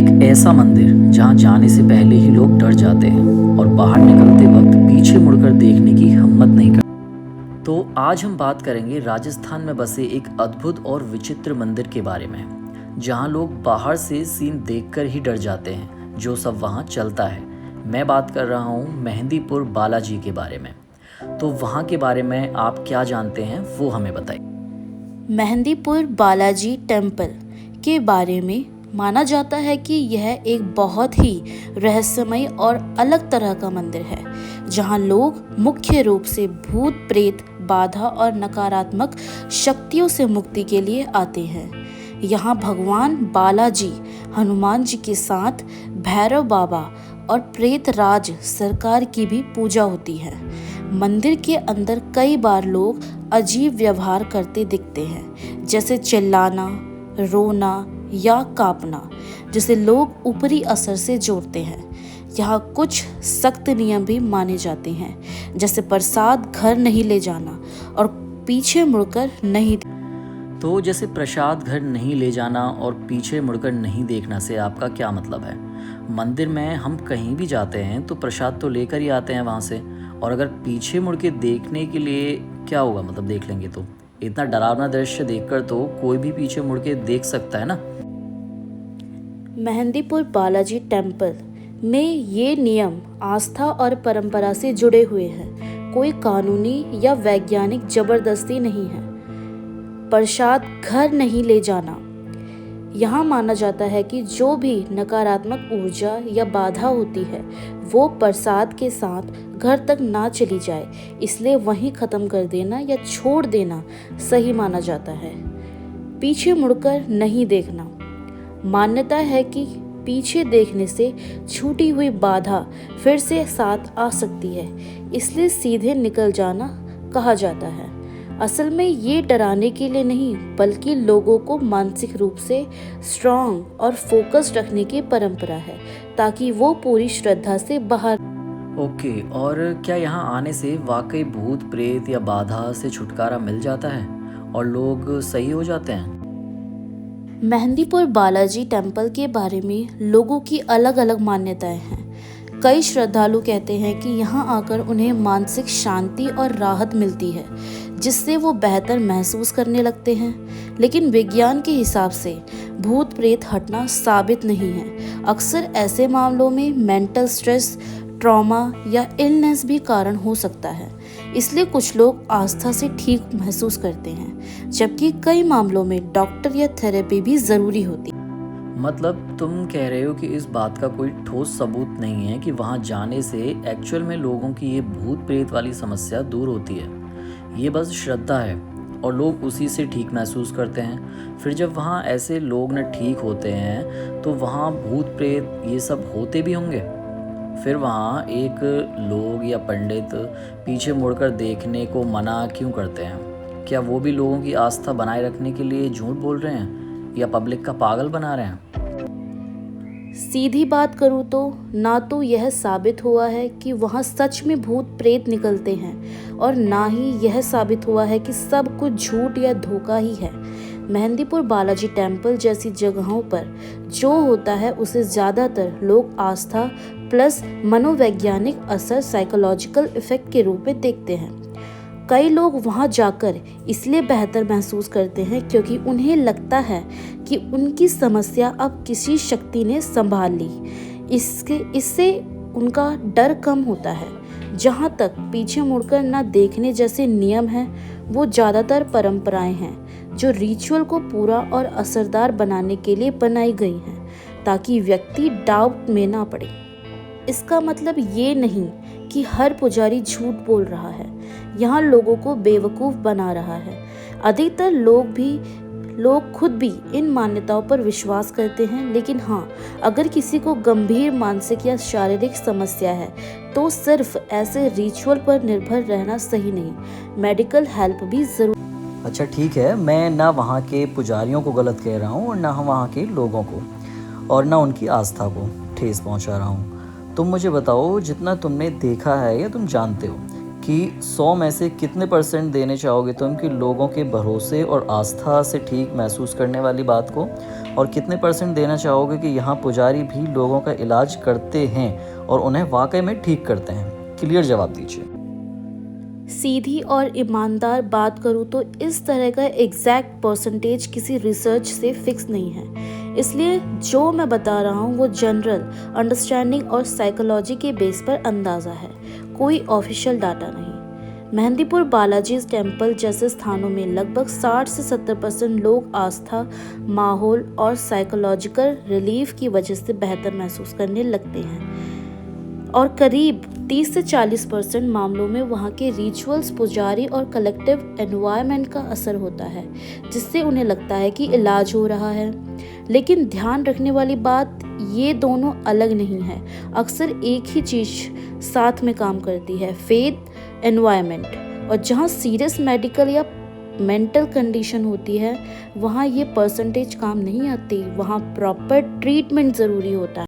एक ऐसा मंदिर जहां जाने से पहले ही लोग डर जाते हैं और बाहर निकलते वक्त पीछे मुड़कर देखने की हिम्मत नहीं करते। तो आज हम बात करेंगे राजस्थान में बसे एक अद्भुत और विचित्र मंदिर के बारे में, जहां लोग बाहर से सीन देखकर ही डर जाते हैं जो सब वहां चलता है। मैं बात कर रहा हूं मेहंदीपुर बालाजी के बारे में। तो वहां के बारे में आप क्या जानते हैं वो हमें बताइए। मेहंदीपुर बालाजी टेम्पल के बारे में माना जाता है कि यह एक बहुत ही रहस्यमय और अलग तरह का मंदिर है, जहां लोग मुख्य रूप से भूत प्रेत, बाधा और नकारात्मक शक्तियों से मुक्ति के लिए आते हैं। यहाँ भगवान बालाजी, हनुमान जी के साथ भैरव बाबा और प्रेत राज सरकार की भी पूजा होती है। मंदिर के अंदर कई बार लोग अजीब व्यवहार करते दिखते हैं, जैसे चिल्लाना, रोना या कांपना, जिसे लोग ऊपरी असर से जोड़ते हैं। यहाँ कुछ सख्त नियम भी माने जाते हैं, जैसे प्रसाद घर नहीं ले जाना और पीछे मुड़कर नहीं। तो जैसे प्रसाद घर नहीं ले जाना और पीछे मुड़कर नहीं देखना से आपका क्या मतलब है? मंदिर में हम कहीं भी जाते हैं तो प्रसाद तो लेकर ही आते हैं वहाँ से, और अगर पीछे मुड़ के देखने के लिए क्या होगा, मतलब देख लेंगे तो इतना डरावना दृश्य देखकर तो कोई भी पीछे मुड़ के देख सकता है ना। मेहंदीपुर बालाजी टेम्पल में ये नियम आस्था और परंपरा से जुड़े हुए हैं। कोई कानूनी या वैज्ञानिक जबरदस्ती नहीं है। प्रसाद घर नहीं ले जाना। यहाँ माना जाता है कि जो भी नकारात्मक ऊर्जा या बाधा होती है वो प्रसाद के साथ घर तक ना चली जाए, इसलिए वहीं ख़त्म कर देना या छोड़ देना सही माना जाता है। पीछे मुड़कर नहीं देखना। मान्यता है कि पीछे देखने से छूटी हुई बाधा फिर से साथ आ सकती है, इसलिए सीधे निकल जाना कहा जाता है। असल में ये डराने के लिए नहीं, बल्कि लोगों को मानसिक रूप से स्ट्रांग और फोकस्ड रखने की परंपरा है, ताकि वो पूरी श्रद्धा से बाहर। ओके, और क्या यहाँ आने से वाकई भूत प्रेत या बाधा से छुटकारा मिल जाता है और लोग सही हो जाते हैं? मेहंदीपुर बालाजी टेम्पल के बारे में लोगों की अलग अलग मान्यताएं हैं। कई श्रद्धालु कहते हैं कि यहाँ आकर उन्हें मानसिक शांति और राहत मिलती है, जिससे वो बेहतर महसूस करने लगते हैं। लेकिन विज्ञान के हिसाब से भूत प्रेत हटना साबित नहीं है। अक्सर ऐसे मामलों में मेंटल स्ट्रेस, ट्रॉमा या इलनेस भी कारण हो सकता है, इसलिए कुछ लोग आस्था से ठीक महसूस करते हैं, जबकि कई मामलों में डॉक्टर या थेरेपी भी ज़रूरी होती है। मतलब तुम कह रहे हो कि इस बात का कोई ठोस सबूत नहीं है कि वहाँ जाने से एक्चुअल में लोगों की ये भूत प्रेत वाली समस्या दूर होती है। ये बस श्रद्धा है और लोग उसी से ठीक महसूस करते हैं। फिर जब वहाँ ऐसे लोग न ठीक होते हैं तो वहाँ भूत प्रेत ये सब होते भी होंगे। फिर वहाँ एक लोग या पंडित पीछे मुड़कर देखने को मना क्यों करते हैं? क्या वो भी लोगों की आस्था बनाए रखने के लिए झूठ बोल रहे हैं या पब्लिक का पागल बना रहे हैं? सीधी बात करूँ तो ना तो यह साबित हुआ है कि वहाँ सच में भूत प्रेत निकलते हैं, और ना ही यह साबित हुआ है कि सब कुछ झूठ या धोखा ही है। मेहंदीपुर बालाजी टेम्पल जैसी जगहों पर जो होता है उसे ज़्यादातर लोग आस्था प्लस मनोवैज्ञानिक असर, साइकोलॉजिकल इफेक्ट के रूप में देखते हैं। कई लोग वहां जाकर इसलिए बेहतर महसूस करते हैं क्योंकि उन्हें लगता है कि उनकी समस्या अब किसी शक्ति ने संभाल ली। इससे उनका डर कम होता है। जहां तक पीछे मुड़कर न देखने जैसे नियम हैं, वो ज़्यादातर परंपराएं हैं जो रिचुअल को पूरा और असरदार बनाने के लिए बनाई गई हैं, ताकि व्यक्ति डाउट में ना पड़े। इसका मतलब ये नहीं कि हर पुजारी झूठ बोल रहा है, यहाँ लोगों को बेवकूफ़ बना रहा है। अधिकतर लोग खुद भी इन मान्यताओं पर विश्वास करते हैं, लेकिन हाँ, अगर किसी को गंभीर मानसिक या शारीरिक समस्या है तो सिर्फ ऐसे रिचुअल पर निर्भर रहना सही नहीं, मेडिकल हेल्प भी ज़रूर। अच्छा ठीक है, मैं ना वहाँ के पुजारियों को गलत कह रहा हूँ और ना वहाँ के लोगों को, और ना उनकी आस्था को ठेस पहुँचा रहा हूँ। तुम मुझे बताओ, जितना तुमने देखा है या तुम जानते हो कि 100 में से कितने % देने चाहोगे तुम कि लोगों के भरोसे और आस्था से ठीक महसूस करने वाली बात को, और कितने % देना चाहोगे कि यहाँ पुजारी भी लोगों का इलाज करते हैं और उन्हें वाकई में ठीक करते हैं? क्लियर जवाब दीजिए। सीधी और ईमानदार बात करूँ तो इस तरह का एग्जैक्ट परसेंटेज किसी रिसर्च से फिक्स नहीं है, इसलिए जो मैं बता रहा हूँ वो जनरल अंडरस्टैंडिंग और साइकोलॉजी के बेस पर अंदाज़ा है, कोई ऑफिशियल डाटा नहीं। मेहंदीपुर बालाजी टेम्पल जैसे स्थानों में लगभग 60 से 70% लोग आस्था, माहौल और साइकोलॉजिकल रिलीफ की वजह से बेहतर महसूस करने लगते हैं, और करीब 30 से 40% मामलों में वहाँ के रिचुअल्स, पुजारी और कलेक्टिव एनवायरनमेंट का असर होता है, जिससे उन्हें लगता है कि इलाज हो रहा है। लेकिन ध्यान रखने वाली बात, ये दोनों अलग नहीं है, अक्सर एक ही चीज़ साथ में काम करती है, फेथ, एनवायरनमेंट। और जहाँ सीरियस मेडिकल या मेंटल कंडीशन होती है, वहाँ ये परसेंटेज काम नहीं आती, वहाँ प्रॉपर ट्रीटमेंट ज़रूरी होता है।